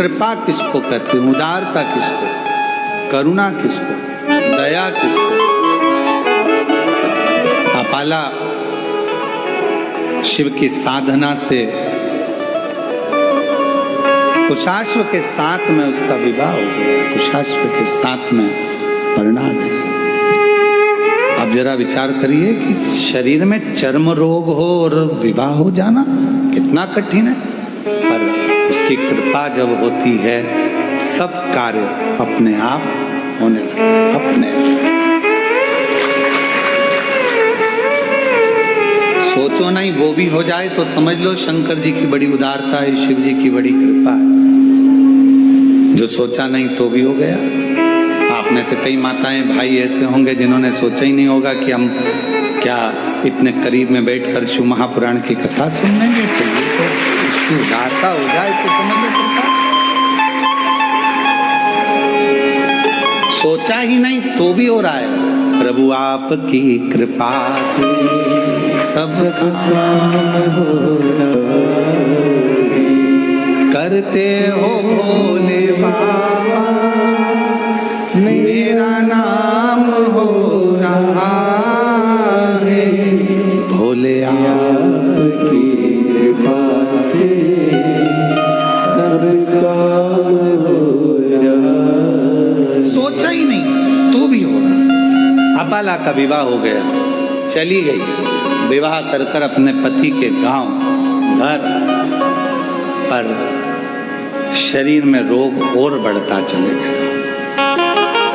कृपा किसको कहते हैं, उदारता किसको, करुणा किसको, दया किसको। अपाला शिव की साधना से कुशाश्व के साथ में उसका विवाह हो गया, कुशाश्व के साथ में परिणा गई। अब जरा विचार करिए कि शरीर में चर्म रोग हो और विवाह हो जाना कितना कठिन है, पर उसकी कृपा जब होती है सब कार्य अपने आप होने लगते, अपने आप। सोचो नहीं वो भी हो जाए तो समझ लो शंकर जी की बड़ी उदारता है, शिव जी की बड़ी कृपा है। जो सोचा नहीं तो भी हो गया। आप में से कई माताएं भाई ऐसे होंगे जिन्होंने सोचा ही नहीं होगा कि हम क्या इतने करीब में बैठकर शिव महापुराण की कथा सुन लेंगे, तो ये तो उसकी उदारता हो जाए तो समझ लो कृपा। सोचा ही नहीं तो भी हो रहा है। प्रभु आपकी कृपा से सब काम हो रहा है, करते हो भोले बाबा मेरा नाम हो रहा है, भोले आपकी कृपा से सब काम हो रहा। सोचा ही नहीं तो भी हो रहा। अपाला का विवाह हो गया, चली गई विवाह कर कर अपने पति के गांव घर, पर शरीर में रोग और बढ़ता चले गया।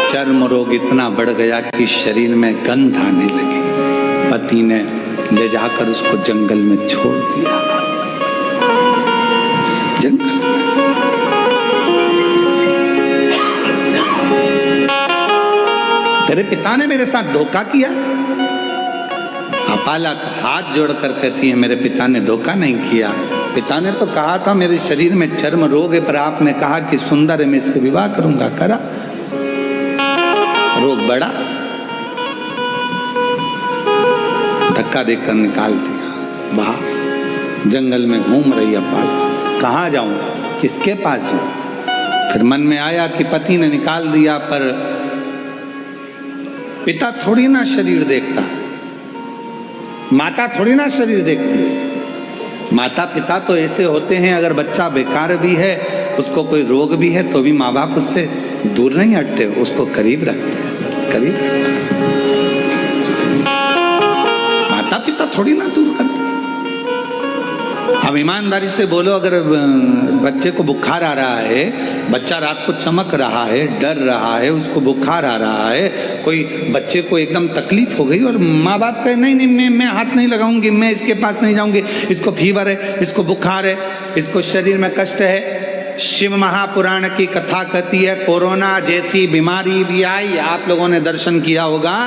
चर्म रोग इतना बढ़ गया कि शरीर में गंध आने लगी। पति ने ले जाकर उसको जंगल में छोड़ दिया। जंगल तेरे पिता ने मेरे साथ धोखा किया। अपाला हाथ जोड़कर कहती है मेरे पिता ने धोखा नहीं किया। पिता ने तो कहा था मेरे शरीर में चर्म रोग है, पर आपने कहा कि सुंदर है मैं इससे विवाह करूंगा, करा, रोग बढ़ा, धक्का देकर निकाल दिया बाहर। जंगल में घूम रही अपाला, कहाँ जाऊं, किसके पास जाऊं। फिर मन में आया कि पति ने निकाल दिया, पर पिता थोड़ी ना शरीर देखता है, माता थोड़ी ना शरीर देखती है। माता पिता तो ऐसे होते हैं, अगर बच्चा बेकार भी है, उसको कोई रोग भी है, तो भी माँ बाप उससे दूर नहीं हटते, उसको करीब रखते हैं, करीब रखते हैं। माता पिता थोड़ी ना दूर करते। अब ईमानदारी से बोलो, अगर बच्चे को बुखार आ रहा है, बच्चा रात को चमक रहा है, डर रहा है, उसको बुखार आ रहा है, कोई बच्चे को एकदम तकलीफ हो गई और माँ बाप कहे नहीं नहीं मैं हाथ नहीं लगाऊंगी, मैं इसके पास नहीं जाऊंगी, इसको फीवर है, इसको बुखार है, इसको शरीर में कष्ट है। शिव महापुराण की कथा कहती है कोरोना जैसी बीमारी भी आई, आप लोगों ने दर्शन किया होगा।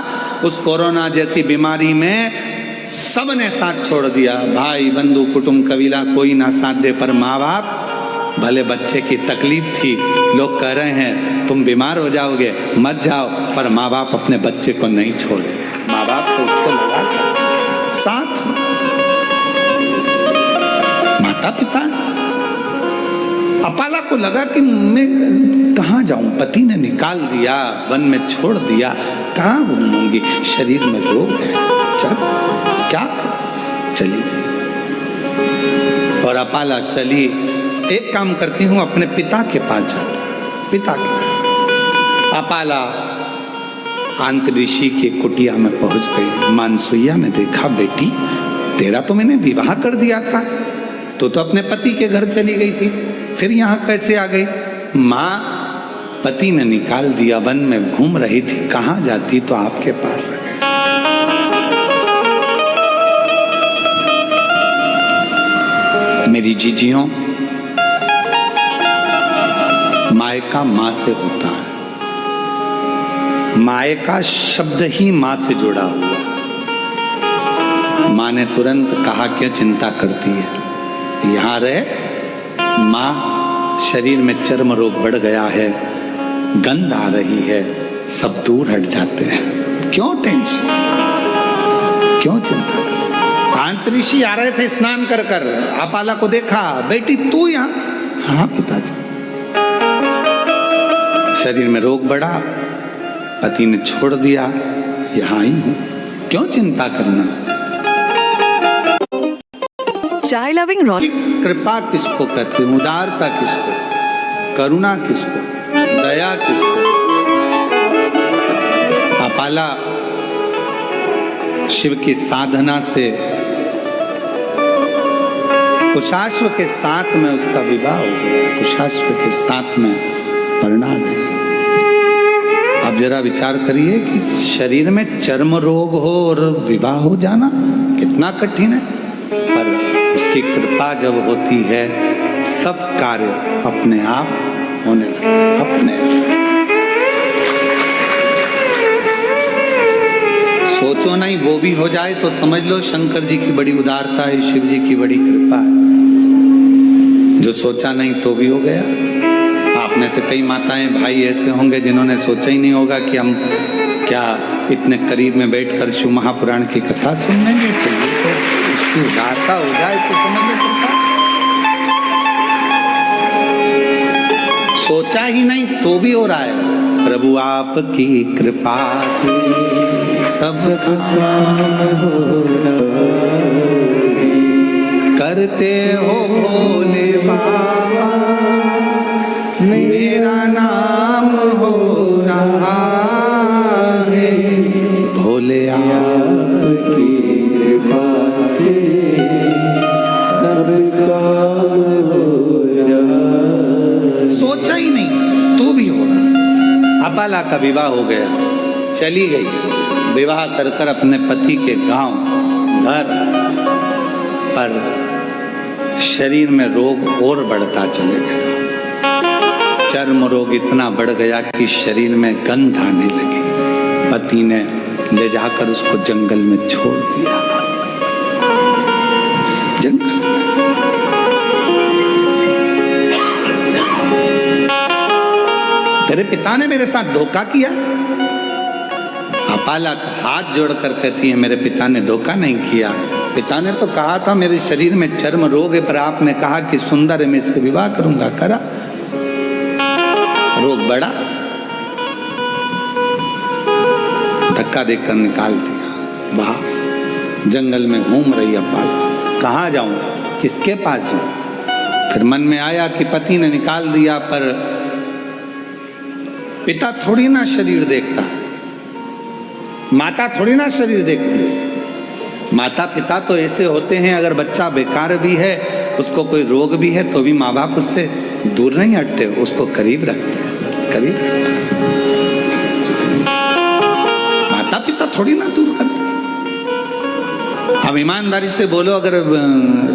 उस कोरोना जैसी बीमारी में सबने साथ छोड़ दिया, भाई बंधु कुटुंब कबीला कोई ना साथ दे, पर माँ बाप, भले बच्चे की तकलीफ थी, लोग कह रहे हैं तुम बीमार हो जाओगे मत जाओ, पर माँ बाप अपने बच्चे को नहीं छोड़े। माँ बाप को उसको लगा साथ, माता पिता। अपाला को लगा कि मैं कहाँ जाऊं, पति ने निकाल दिया, वन में छोड़ दिया, कहाँ घूमूंगी, शरीर में रोग है, चल क्या, चली। और अपाला चली। एक काम करती हूँ, अपने पिता के पास जाती, पिता के पास। अपाला आंतऋषि की कुटिया में पहुंच गई। मानसुइया ने देखा, बेटी तेरा तो मैंने विवाह कर दिया था, तो अपने पति के घर चली गई थी, फिर यहाँ कैसे आ गई। माँ, पति ने निकाल दिया, वन में घूम रही थी, कहाँ जाती तो आपके पास आ गई। मेरी जीजियों, मायका माँ से होता है। मायका शब्द ही माँ से जुड़ा हुआ है। माँ ने तुरंत कहा क्या चिंता करती है, यहाँ रहे। माँ, शरीर में चर्म रोग बढ़ गया है, गंध आ रही है, सब दूर हट जाते हैं, क्यों टेंशन, क्यों चिंता। आंतऋषि आ रहे थे स्नान कर कर, अपाला को देखा, बेटी तू यहाँ? हाँ पिताजी। शरीर में रोग बढ़ा, पति ने छोड़ दिया, यहाँ ही हूँ, क्यों चिंता करना। चाय लविंग रॉ कृपा किसको कहते हैं, उदारता किसको, करुणा किसको, दया किसको। अपाला शिव की साधना से कुशाश्व के साथ में उसका विवाह हो गया, कुशाश्व के साथ में परिणा गई। अब जरा विचार करिए कि शरीर में चर्म रोग हो और विवाह हो जाना कितना कठिन है, पर उसकी कृपा जब होती है सब कार्य अपने आप होने लगते, अपने आप। सोचो नहीं वो भी हो जाए तो समझ लो शंकर जी की बड़ी उदारता है, शिव जी की बड़ी कृपा है। जो सोचा नहीं तो भी हो गया। आप में से कई माताएं भाई ऐसे होंगे जिन्होंने सोचा ही नहीं होगा कि हम क्या इतने करीब में बैठकर शिव महापुराण की कथा सुन लेंगे, तो ये तो उसकी उदारता हो जाए तो समझ लो कृपा। सोचा ही नहीं तो भी हो रहा है। प्रभु आपकी कृपा से सब करते हो भोले बाबा, मेरा नाम हो रहा है, भोले आपकी कृपा से सब काम हो रहा। सोचा ही नहीं तो भी हो रहा। अपाला का विवाह हो गया, चली गई विवाह कर कर अपने पति के गांव घर, पर शरीर में रोग और बढ़ता चले गया। चर्म रोग इतना बढ़ गया कि शरीर में गंध आने लगी। पति ने ले जाकर उसको जंगल में छोड़ दिया। जंगल तेरे पिता ने मेरे साथ धोखा किया। अपाला हाथ जोड़कर कहती है मेरे पिता ने धोखा नहीं किया। पिता ने तो कहा था मेरे शरीर में चर्म रोग है, पर आपने कहा कि सुंदर है, मैं इससे विवाह करूंगा, करा, रोग बढ़ा, धक्का देकर निकाल दिया बाहर। जंगल में घूम रही अपाला, कहाँ जाऊं, किसके पास जाऊं। फिर मन में आया कि पति ने निकाल दिया, पर पिता थोड़ी ना शरीर देखता है, माता थोड़ी ना शरीर देखती है। माता पिता तो ऐसे होते हैं, अगर बच्चा बेकार भी है, उसको कोई रोग भी है, तो भी माँ बाप उससे दूर नहीं हटते, उसको करीब रखते हैं, करीब रखते हैं। माता पिता थोड़ी ना दूर करते। अब ईमानदारी से बोलो, अगर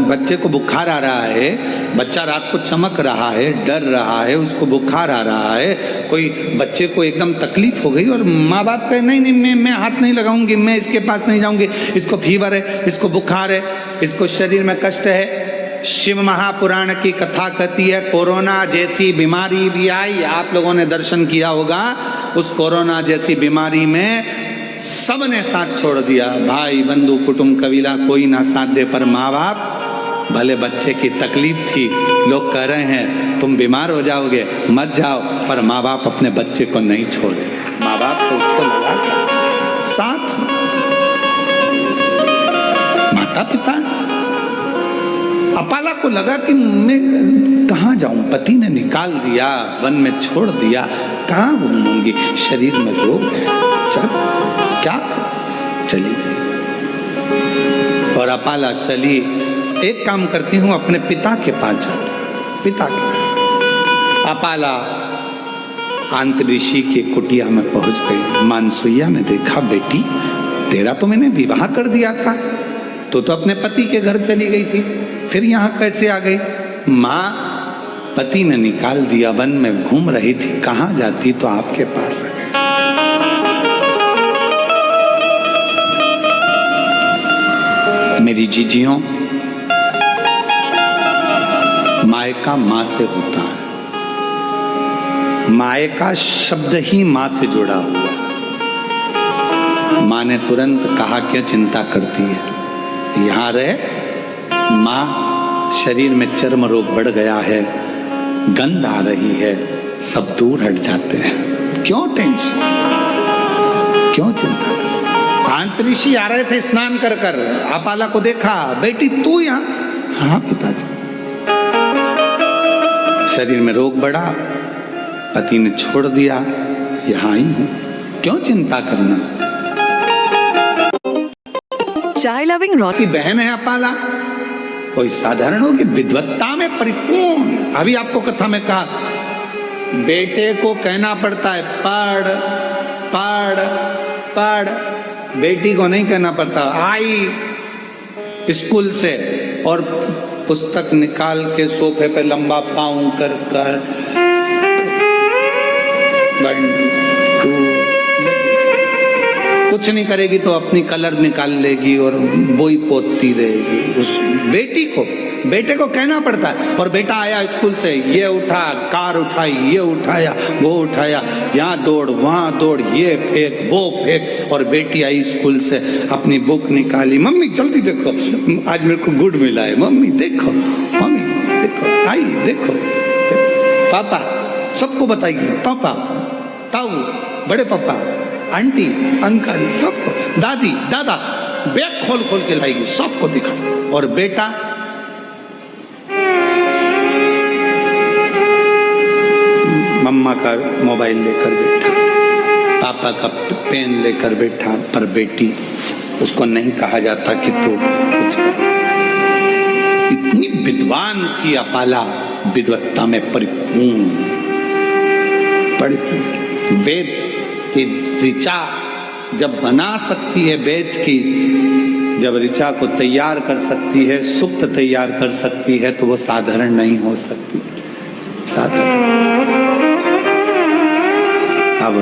बच्चे को बुखार आ रहा है, बच्चा रात को चमक रहा है, डर रहा है, उसको बुखार आ रहा है, कोई बच्चे को एकदम तकलीफ हो गई और माँ बाप कहे नहीं नहीं मैं हाथ नहीं लगाऊंगी, मैं इसके पास नहीं जाऊंगी, इसको फीवर है, इसको बुखार है, इसको शरीर में कष्ट है। शिव महापुराण की कथा कहती है कोरोना जैसी बीमारी भी आई, आप लोगों ने दर्शन किया होगा। उस कोरोना जैसी बीमारी में सबने साथ छोड़ दिया, भाई बंधु कुटुंब कबीला कोई ना साथ दे, पर माँ बाप, भले बच्चे की तकलीफ थी, लोग कह रहे हैं तुम बीमार हो जाओगे मत जाओ, पर माँ बाप अपने बच्चे को नहीं छोड़े। माँ बाप तो उसको लगा साथ, माता पिता। अपाला को लगा कि मैं कहाँ जाऊं, पति ने निकाल दिया, वन में छोड़ दिया, कहाँ घूमूंगी, शरीर में रोग है, चल क्या, चली गई। और अपाला चली, एक काम करती हूँ अपने पिता के पास जाती, पिता के पास। अपाला आंतऋषि की कुटिया में पहुंच गई। मानसुइया ने देखा, बेटी तेरा तो मैंने विवाह कर दिया था, तो अपने पति के घर चली गई थी, फिर यहाँ कैसे आ गई। माँ, पति ने निकाल दिया, वन में घूम रही थी, कहाँ जाती तो आपके पास आ गई। मेरी जीजियों, मायका माँ से होता है, मायका शब्द ही माँ से जुड़ा हुआ है। माँ ने तुरंत कहा क्या चिंता करती है, यहाँ रहे। माँ, शरीर में चर्म रोग बढ़ गया है, गंध आ रही है, सब दूर हट जाते हैं। क्यों टेंशन, क्यों चिंता? आंतरिषि आ रहे थे स्नान कर कर, अपाला को देखा, बेटी तू यहाँ? हाँ पिताजी। शरीर में रोग बढ़ा, पति ने छोड़ दिया, यहाँ ही हूं, क्यों चिंता करना? चाय लविंग रॉकी की बहन है अपाला, कोई साधारण होगी, विद्वत्ता में परिपूर्ण। अभी आपको कथा में कहा, बेटे को कहना पड़ता है पढ़ पढ़ पढ़, बेटी को नहीं कहना पड़ता। आई स्कूल से और पुस्तक निकाल के सोफे पे लंबा पाँव कर कर 1 2 कुछ नहीं करेगी तो अपनी कलर निकाल लेगी और बोई पोतती रहेगी। उस बेटे को कहना पड़ता है। और बेटा आया स्कूल से, ये उठा, कार उठाई, ये उठाया, वो उठाया, यहाँ दौड़ वहाँ दौड़, ये फेंक वो फेंक। और बेटी आई स्कूल से, अपनी बुक निकाली, मम्मी जल्दी देखो आज मेरे को गुड मिला है, मम्मी देखो, मम्मी देखो, आई देखो, पापा सबको बताइए, पापा ताऊ, बड़े पापा, आंटी, अंकल, सबको, दादी दादा, बैग खोल खोल के लाएगी, सबको दिखाई। और बेटा मम्मा का मोबाइल लेकर बैठा, पापा का पेन लेकर बैठा, पर बेटी उसको नहीं कहा जाता कि तू कुछ कर। इतनी विद्वान थी अपाला, विद्वत्ता में परिपूर्ण, वेद की ऋचा जब बना सकती है, वेद की जब ऋचा को तैयार कर सकती है, सुक्त तैयार कर सकती है, तो वो साधारण नहीं हो सकती, साधारण। अब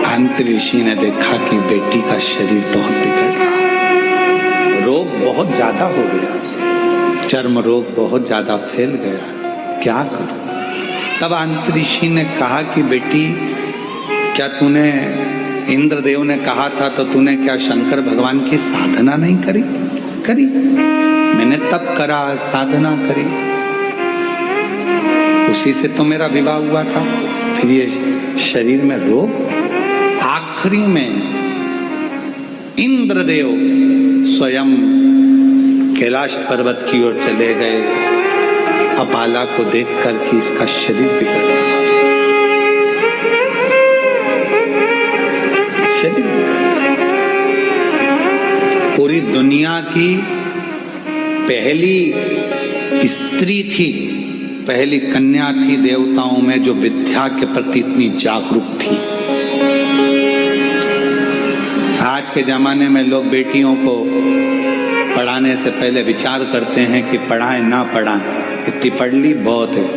अंतरिषि ने देखा कि बेटी का शरीर बहुत बिगड़ रहा, रोग बहुत ज्यादा हो गया, चर्म रोग बहुत ज्यादा फैल गया, क्या करूं? तब अंतरिषि ने कहा कि बेटी, क्या तूने, इंद्रदेव ने कहा था तो तूने क्या शंकर भगवान की साधना नहीं करी? करी, मैंने तप करा, साधना करी, उसी से तो मेरा विवाह हुआ था। फिर ये शरीर में रोग। आखिरी में इंद्रदेव स्वयं कैलाश पर्वत की ओर चले गए, अपाला को देखकर कि इसका शरीर बिगड़ रहा, शरीर पूरी दुनिया की पहली स्त्री थी, पहली कन्या थी देवताओं में जो विद्या के प्रति इतनी जागरूक थी। आज के जमाने में लोग बेटियों को पढ़ाने से पहले विचार करते हैं कि पढ़ाएं ना पढ़ाएं, इतनी पढ़ ली बहुत है।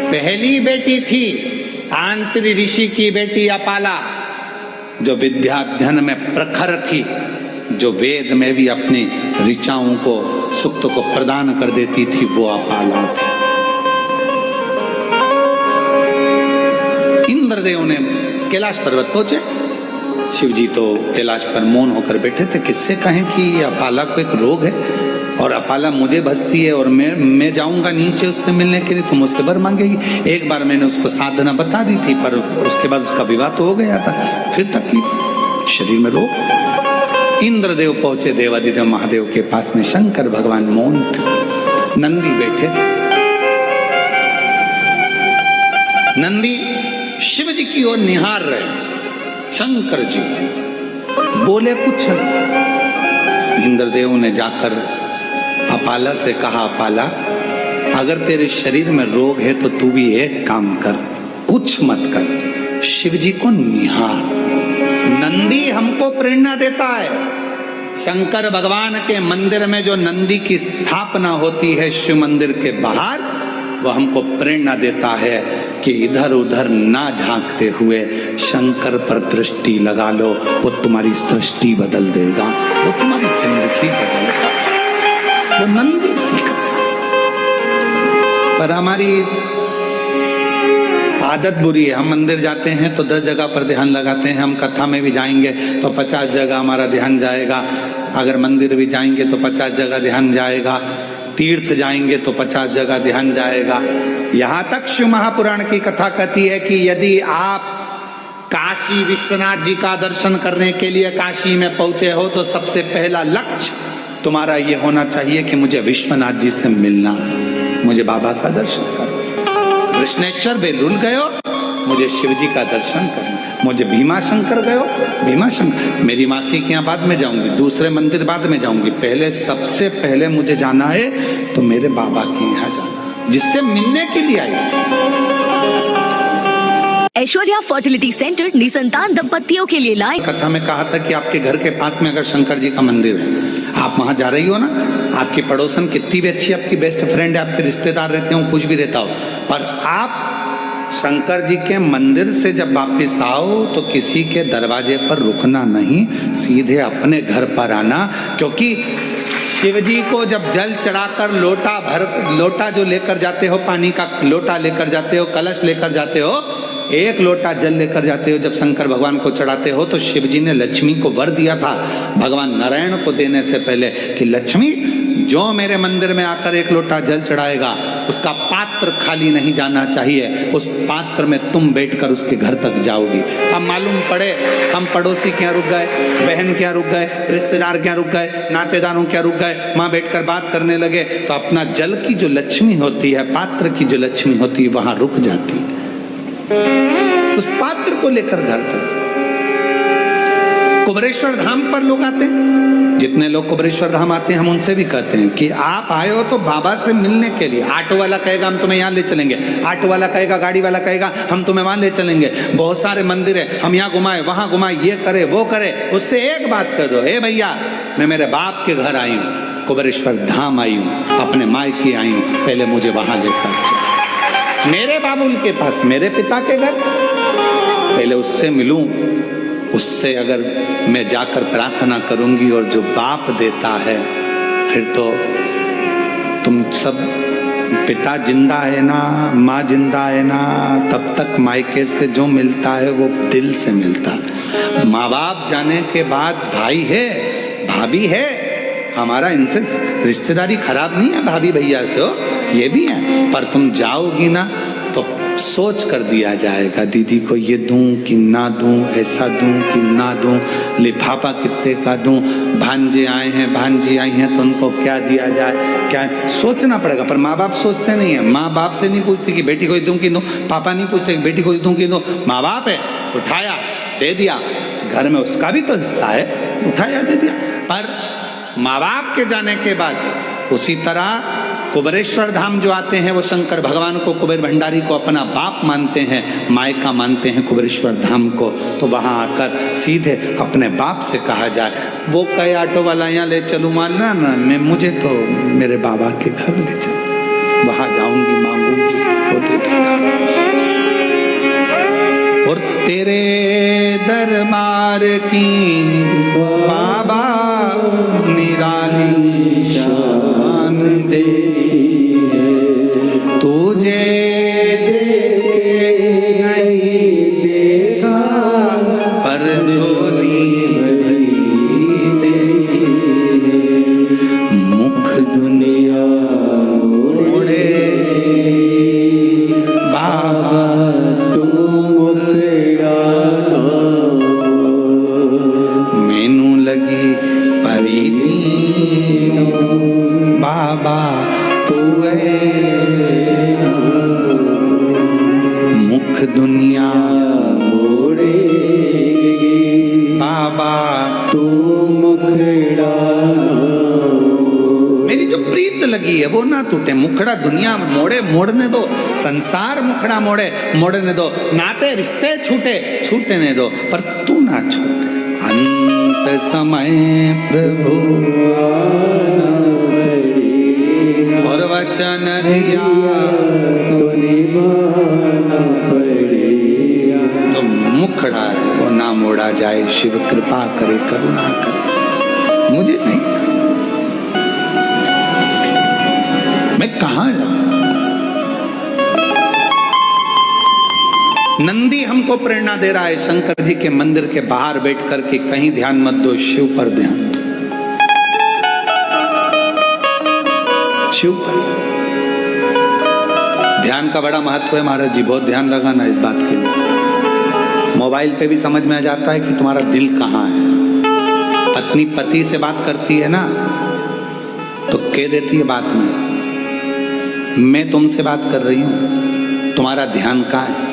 पहली बेटी थी आंतरी ऋषि की बेटी अपाला, जो विद्याध्ययन में प्रखर थी, जो वेद में भी अपनी ऋचाओं को, सुक्त को प्रदान कर देती थी, वो अपाला थी। इंद्रदेव ने कैलाश पर्वत पहुंचे, शिव जी तो कैलाश पर मौन होकर बैठे थे, किससे कहें कि अपाला को एक रोग है और अपाला मुझे भजती है और मैं जाऊंगा नीचे उससे मिलने के लिए तो मुझसे वर मांगेगी। एक बार मैंने उसको साधना बता दी थी, पर उसके बाद उसका विवाह तो हो गया था, फिर तकलीफ, शरीर में रोग। इंद्रदेव पहुंचे देवादिदेव महादेव के पास में, शंकर भगवान मौन थे, नंदी बैठे थे। नंदी शिव जी की ओर निहार रहे, शंकर जी बोले कुछ। इंद्रदेव ने जाकर अपाला से कहा, अपाला अगर तेरे शरीर में रोग है तो तू भी एक काम कर, कुछ मत कर, शिव जी को निहार। नंदी हमको प्रेरणा देता है। शंकर भगवान के मंदिर में जो नंदी की स्थापना होती है शिव मंदिर के बाहर, वो हमको प्रेरणा देता है कि इधर उधर ना झांकते हुए शंकर पर दृष्टि लगा लो, वो तुम्हारी सृष्टि बदल देगा, वो तुम्हारी जिंदगी बदलेगा। वो नंदी सीख गया। पर हमारी आदत बुरी है, हम मंदिर जाते हैं तो 10 जगह पर ध्यान लगाते हैं, हम कथा में भी जाएंगे तो 50 जगह हमारा ध्यान जाएगा, अगर मंदिर भी जाएंगे तो 50 जगह ध्यान जाएगा। तीर्थ जाएंगे तो 50 जगह ध्यान जाएगा। यहां तक शिव महापुराण की कथा कहती है कि यदि आप काशी विश्वनाथ जी का दर्शन करने के लिए काशी में पहुंचे हो तो सबसे पहला लक्ष्य तुम्हारा ये होना चाहिए कि मुझे विश्वनाथ जी से मिलना है, मुझे बाबा का दर्शन करना। कृष्णेश्वर बेलूल गए हो, मुझे शिव जी का दर्शन करना। मुझे भीमा शंकर गए हो, भीमा शंकर, मेरी मासी के यहाँ बाद में जाऊंगी, दूसरे मंदिर बाद में जाऊंगी, पहले सबसे पहले मुझे जाना है तो मेरे बाबा के यहाँ जाना, जिससे मिलने के लिए आई। ऐश्वर्या फर्टिलिटी सेंटर निसंतान दंपतियों के लिए लाए। कथा में कहा था कि आपके घर के पास में अगर शंकर जी का मंदिर है, आप वहां जा रही हो ना, आपकी पड़ोसन कितनी भी अच्छी आपकी बेस्ट फ्रेंड है, आपके रिश्तेदार रहते हो, कुछ भी रहता हो, पर आप शंकर जी के मंदिर से जब वापिस आओ तो किसी के दरवाजे पर रुकना नहीं, सीधे अपने घर पर आना। क्योंकि शिव जी को जब जल चढ़ाकर लोटा जो लेकर जाते हो, पानी का लोटा लेकर जाते हो, कलश लेकर जाते हो, एक लोटा जल लेकर जाते हो, जब शंकर भगवान को चढ़ाते हो तो शिव जी ने लक्ष्मी को वर दिया था भगवान नारायण को देने से पहले कि लक्ष्मी जो मेरे मंदिर में आकर एक लोटा जल चढ़ाएगा उसका पात्र खाली नहीं जाना चाहिए, उस पात्र में तुम बैठकर उसके घर तक जाओगी। अब मालूम पड़े हम पड़ोसी क्या रुक गए, बहन क्या रुक गए, रिश्तेदार क्या रुक गए, नातेदारों क्या रुक गए, वहां बैठकर बात करने लगे तो अपना जल की जो लक्ष्मी होती है, पात्र की जो लक्ष्मी होती है, वहां रुक जाती, उस पात्र को लेकर घर तक। कुबरेश्वर धाम पर लोग आते हैं, जितने लोग कुबरेश्वर धाम आते हैं हम उनसे भी कहते हैं कि आप आए हो तो बाबा से मिलने के लिए। ऑटो वाला कहेगा हम तुम्हें यहाँ ले चलेंगे, ऑटो वाला कहेगा, गाड़ी वाला कहेगा हम तुम्हें वहां ले चलेंगे, बहुत सारे मंदिर है हम यहाँ घुमाए वहां घुमाए, ये करे वो करे। उससे एक बात कर दो, हे भैया मैं मेरे बाप के घर आई हूँ, कुबरेश्वर धाम आई हूँ, अपने मायके आई हूँ, पहले मुझे वहां लेकर चलो, मेरे बाबुल के पास, मेरे पिता के घर, पहले उससे मिलूं। उससे अगर मैं जाकर प्रार्थना करूंगी और जो बाप देता है, फिर तो तुम सब, पिता जिंदा है ना, माँ जिंदा है ना, तब तक मायके से जो मिलता है वो दिल से मिलता है। माँ बाप जाने के बाद भाई है, भाभी है, हमारा इनसे रिश्तेदारी खराब नहीं है, भाभी भैया से हो, ये भी है, पर तुम जाओगी ना तो सोच कर दिया जाएगा, दीदी को ये दूं कि ना दूं, ऐसा दूं कि ना दूं, लिफाफा कितने का दूं, भांजे आए हैं भांजी आई हैं तो उनको क्या दिया जाए, क्या सोचना पड़ेगा। पर माँ बाप सोचते नहीं है, माँ बाप से नहीं पूछती कि बेटी को दूं कि दूं, पापा नहीं पूछते कि बेटी को दूं कि दूं, माँ बाप है, उठाया दे दिया, घर में उसका भी तो हिस्सा है, उठाया दे दिया। पर माँ बाप के जाने के बाद उसी तरह कुबरेश्वर धाम जो आते हैं वो शंकर भगवान को, कुबेर भंडारी को अपना बाप मानते हैं, मायका मानते हैं कुबरेश्वर धाम को, तो वहां आकर सीधे अपने बाप से कहा जाए, वो कहे ऑटो वाला यहाँ ले चलूँ, मानना ना, मैं मुझे तो मेरे बाबा के घर ले चलो, वहां जाऊंगी मांगूंगी वो दे देगा। और तेरे दरबार की बाबा निराली शान दे, तुझे नहीं देखा पर झोली भरी दे, मुख दुनिया मोड़े बाबा तू मुखड़ा, मैनू लगी परीती बाबा तू मुख दुनिया मोड़े बाबा तू मुखड़ा, मेरी जो प्रीत लगी है वो ना टूटे, मुखड़ा दुनिया मोड़े, मोड़ने दो, संसार मुखड़ा मोड़े, मोड़ने दो, नाते रिश्ते छूटे, छूटने दो, पर तू ना छूटे। अंत समय प्रभु और वचन दिया तो निभाना पड़ेगा, तो मुखड़ा है वो ना मोड़ा जाए, शिव कृपा करे करुणा करे। मुझे नहीं था, मैं कहां जाऊं। नंदी हमको प्रेरणा दे रहा है शंकर जी के मंदिर के बाहर बैठ करके, कहीं ध्यान मत दो, शिव पर ध्यान दो। शिव पर। ध्यान का बड़ा महत्व है महाराज जी, बहुत ध्यान लगाना इस बात के लिए। मोबाइल पे भी समझ में आ जाता है कि तुम्हारा दिल कहाँ है। पत्नी पति से बात करती है ना तो कह देती है बात में, मैं तुमसे बात कर रही हूं, तुम्हारा ध्यान कहाँ है।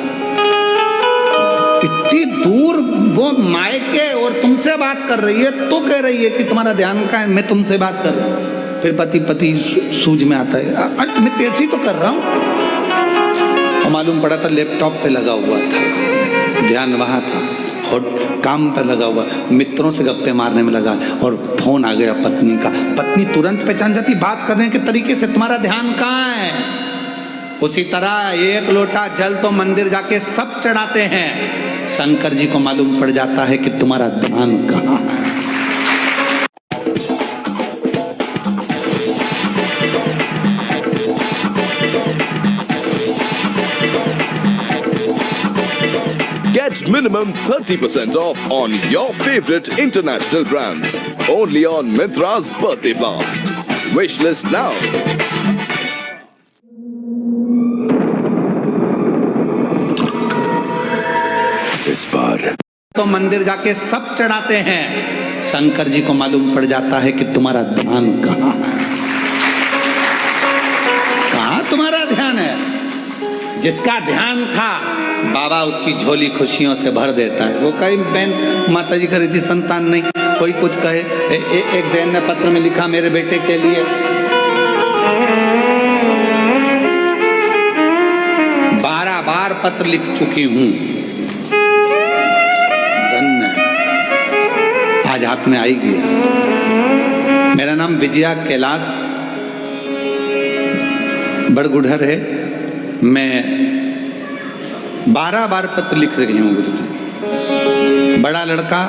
इतनी दूर वो मायके और तुमसे बात कर रही है तो कह रही है कि तुम्हारा ध्यान कहाँ है, मैं तुमसे बात कर रही हूँ। फिर पति सूझ में आता है, मैं तेरे से तो कर रहा हूँ। और मालूम पड़ा था लैपटॉप पे लगा हुआ था, ध्यान वहां था, और काम पर लगा हुआ, मित्रों से गप्पे मारने में लगा, और फोन आ गया पत्नी का। पत्नी तुरंत पहचान जाती बात करने के तरीके से, तुम्हारा ध्यान कहाँ है। उसी तरह एक लोटा जल तो मंदिर जाके सब चढ़ाते हैं, शंकर जी को मालूम पड़ जाता है कि तुम्हारा ध्यान कहाँ है। Get minimum 30% off on your favorite international brands. Only on Myntra's Birthday Blast. Wishlist now. इस बार तो मंदिर जाके सब चढ़ाते हैं, शंकर जी को मालूम पड़ जाता है कि तुम्हारा ध्यान कहाँ है। कहाँ तुम्हारा ध्यान है। जिसका ध्यान था बाबा उसकी झोली खुशियों से भर देता है। वो कई बहन माता जी करी थी संतान नहीं, कोई कुछ कहे। एक बहन ने पत्र में लिखा मेरे बेटे के लिए, 12 बार पत्र लिख चुकी हूं, धन्य आज हाथ में आई गया। मेरा नाम विजया कैलाश बड़गुढ़र है। मैं 12 बार पत्र लिख रही हूँ गुरुजी। बड़ा लड़का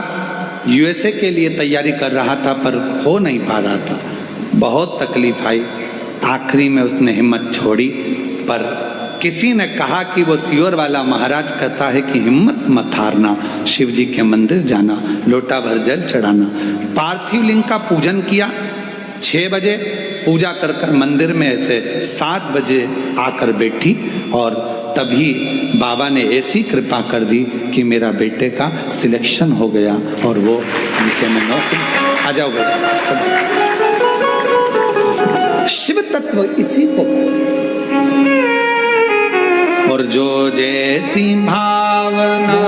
यूएसए के लिए तैयारी कर रहा था पर हो नहीं पा रहा था, बहुत तकलीफ आई। आखिरी में उसने हिम्मत छोड़ी, पर किसी ने कहा कि वो सियोर वाला महाराज कहता है कि हिम्मत मत हारना, शिव जी के मंदिर जाना, लोटा भर जल चढ़ाना। पार्थिव लिंग का पूजन किया 6 बजे, पूजा कर कर मंदिर में से 7 बजे आकर बैठी, और तभी बाबा ने ऐसी कृपा कर दी कि मेरा बेटे का सिलेक्शन हो गया और वो उनके में नौकरी। आ जाओ बेटा। शिव तत्व इसी को, और जो जैसी भावना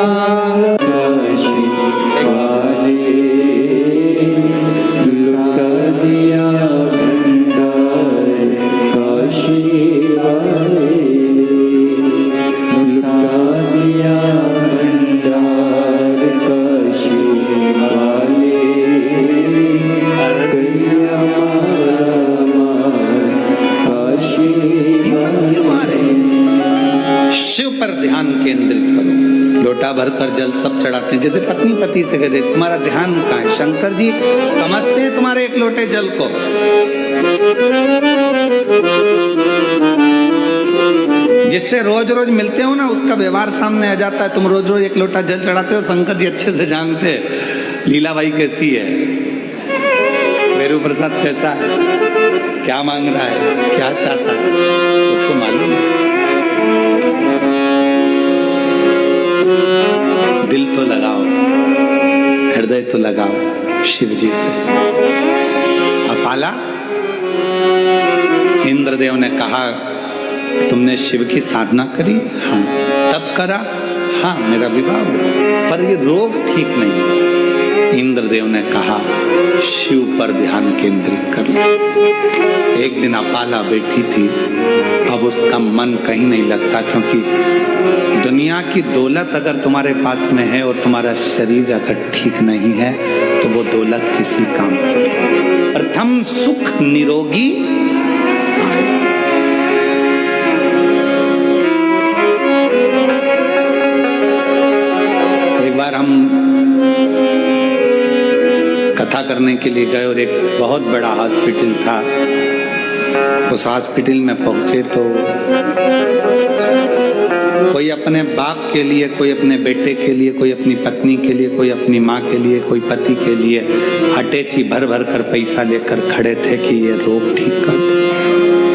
लोटा भरकर जल सब चढ़ाते हैं। जैसे पत्नी पति से कहते तुम्हारा ध्यान कहाँ है। शंकर जी समझते हैं तुम्हारे एक लोटे जल को। जिससे रोज रोज मिलते हो ना उसका व्यवहार सामने आ जाता है। तुम रोज रोज एक लोटा जल चढ़ाते हो, शंकर जी अच्छे से जानते हैं लीलाबाई कैसी है, मेरू प्रसाद कैसा है, क्या मांग रहा है, क्या चाहता है, उसको मालूम है। दिल तो लगाओ, हृदय तो लगाओ शिव जी से। अपाला, इंद्रदेव ने कहा तुमने शिव की साधना करी? हाँ। तब करा? हाँ, मेरा विवाह हुआ, पर ये रोग ठीक नहीं। इंद्रदेव ने कहा शिव पर ध्यान केंद्रित कर लो। एक दिन अपाला बैठी थी, अब उसका मन कहीं नहीं लगता, क्योंकि दुनिया की दौलत अगर तुम्हारे पास में है और तुम्हारा शरीर अगर ठीक नहीं है तो वो दौलत किसी काम की। प्रथम सुख निरोगी आए। एक बार हम कथा करने के लिए गए और एक बहुत बड़ा हॉस्पिटल था। उस हॉस्पिटल में पहुंचे तो कोई अपने बाप के लिए, कोई अपने बेटे के लिए, कोई अपनी पत्नी के लिए, कोई अपनी माँ के लिए, कोई पति के लिए अटैची भर भर कर पैसा लेकर खड़े थे कि ये रोग ठीक कर दो।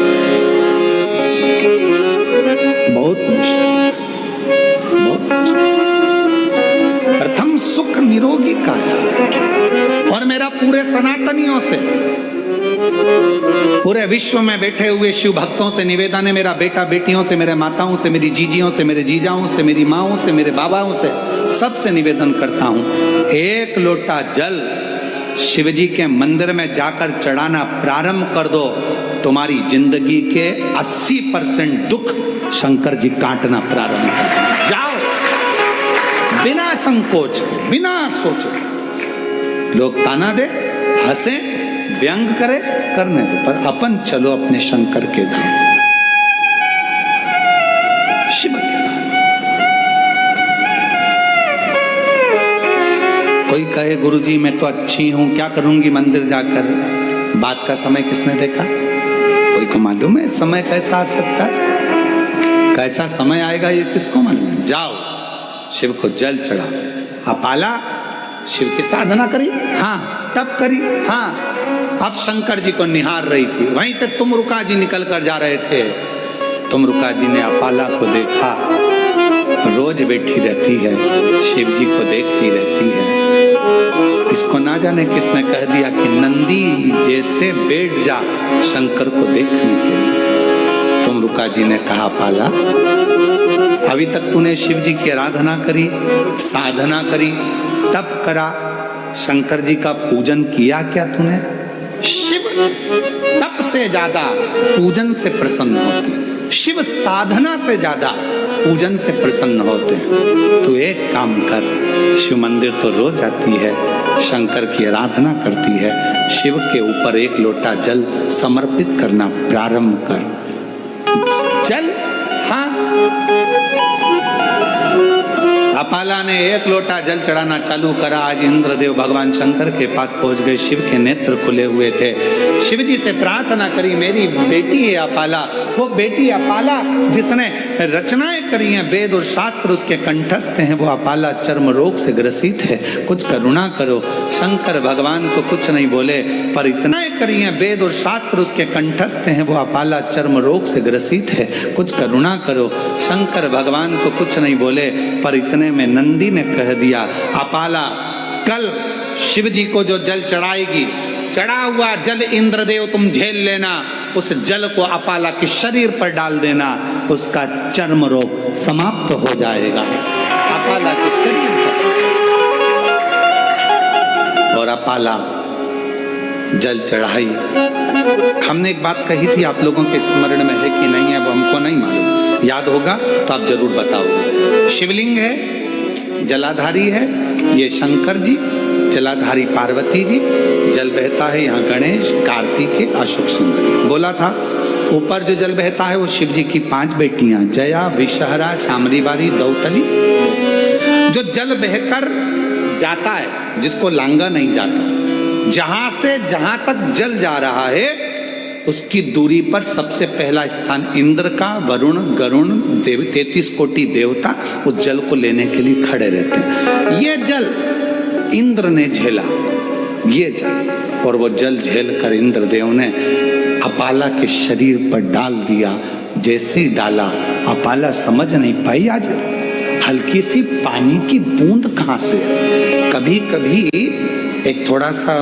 विश्व में बैठे हुए शिव भक्तों से निवेदन है, मेरा बेटा बेटियों से, मेरे माताओं से, मेरी जीजियों से, मेरे जीजाओं से, मेरी माओं से, मेरे बाबाओं से, सबसे निवेदन करता हूं, एक लोटा जल शिवजी के मंदिर में जाकर चढ़ाना प्रारंभ कर दो, तुम्हारी जिंदगी के 80% दुख शंकर जी काटना प्रारंभ कर देंगे। जाओ बिना संकोच के, बिना सोचे। लोग ताना दे, हंसे, व्यंग करे, करने दो, पर अपन चलो अपने शंकर के धाम, शिव के धाम। कोई कहे गुरुजी मैं तो अच्छी हूं, क्या करूंगी मंदिर जाकर, बात का समय किसने देखा? कोई को मालूम है समय कैसा आ सकता है, कैसा समय आएगा ये किसको मालूम? जाओ शिव को जल चढ़ा। अपाला शिव की साधना करी, हाँ तब करी, हाँ अब शंकर जी को निहार रही थी। वहीं से तुमरुका जी निकल कर जा रहे थे। तुमरुका जी ने अपाला को देखा, रोज बैठी रहती है, शिव जी को देखती रहती है। इसको ना जाने किसने कह दिया कि नंदी जैसे बैठ जा शंकर को देखने के लिए। तुमरुका जी ने कहा अपाला अभी तक तूने शिव जी की आराधना करी, साधना करी, तप करा, शंकर जी का पूजन किया क्या तूने? शिव तप से ज्यादा पूजन से प्रसन्न होते, शिव साधना से ज्यादा पूजन से प्रसन्न होते हैं। तू एक काम कर, शिव मंदिर तो रोज जाती है, शंकर की आराधना करती है, शिव के ऊपर एक लोटा जल समर्पित करना प्रारंभ कर। जल, हाँ अपाला ने एक लोटा जल चढ़ाना चालू करा। आज इंद्रदेव भगवान शंकर के पास पहुंच गए, शिव के नेत्र खुले हुए थे। शिव जी से प्रार्थना करी, मेरी बेटी है अपाला, वो बेटी अपाला जिसने रचनाएं करी हैं, वेद और शास्त्र उसके कंठस्थ हैं, वो अपाला चर्म रोग से ग्रसित है, कुछ करुणा करो। शंकर भगवान तो कुछ नहीं बोले, पर इतना करी हैं, वेद और शास्त्र उसके कंठस्थ हैं, वो अपाला चर्म रोग से ग्रसित है, कुछ करुणा करो। शंकर भगवान तो कुछ नहीं बोले, पर इतने में नंदी ने कह दिया अपाला कल शिव जी को जो जल चढ़ाएगी, चढ़ा हुआ जल इंद्रदेव तुम झेल लेना, उस जल को अपाला के शरीर पर डाल देना, उसका चर्म रोग समाप्त हो जाएगा। अपाला के शरीर पर और अपाला जल चढ़ाई। हमने एक बात कही थी, आप लोगों के स्मरण में है कि नहीं है वो हमको नहीं मालूम, याद होगा तो आप जरूर बताओगे। शिवलिंग है, जलाधारी है ये शंकर जी, जलाधारी पार्वती जी, जल बहता है यहाँ गणेश, कार्तिकेय, अशोक सुंदरी। बोला था ऊपर जो जल बहता है वो शिव जी की 5 बेटियां, जया, विषहरा, शामरीवारी, दौतली। जो जल बहकर जाता है, जिसको लांगा नहीं जाता, जहां से जहां तक जल जा रहा है उसकी दूरी पर सबसे पहला स्थान इंद्र का, वरुण, गरुण, 33 कोटि देवता उस जल को लेने के लिए खड़े रहते हैं। ये जल इंद्र ने झेला, ये जल, और वो जल झेल कर इंद्रदेव ने अपाला के शरीर पर डाल दिया। जैसे ही डाला, अपाला समझ नहीं पाई आज हल्की सी पानी की बूंद कहां से। कभी कभी एक थोड़ा सा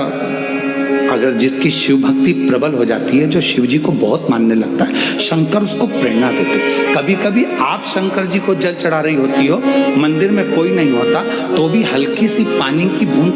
अगर जिसकी शिव भक्ति प्रबल हो जाती है, जो शिव जी को बहुत मानने लगता है, शंकर उसको प्रेरणा देते। कभी कभी आप शंकर जी को जल चढ़ा रही होती हो, मंदिर में कोई नहीं होता, तो भी हल्की सी पानी की बूंद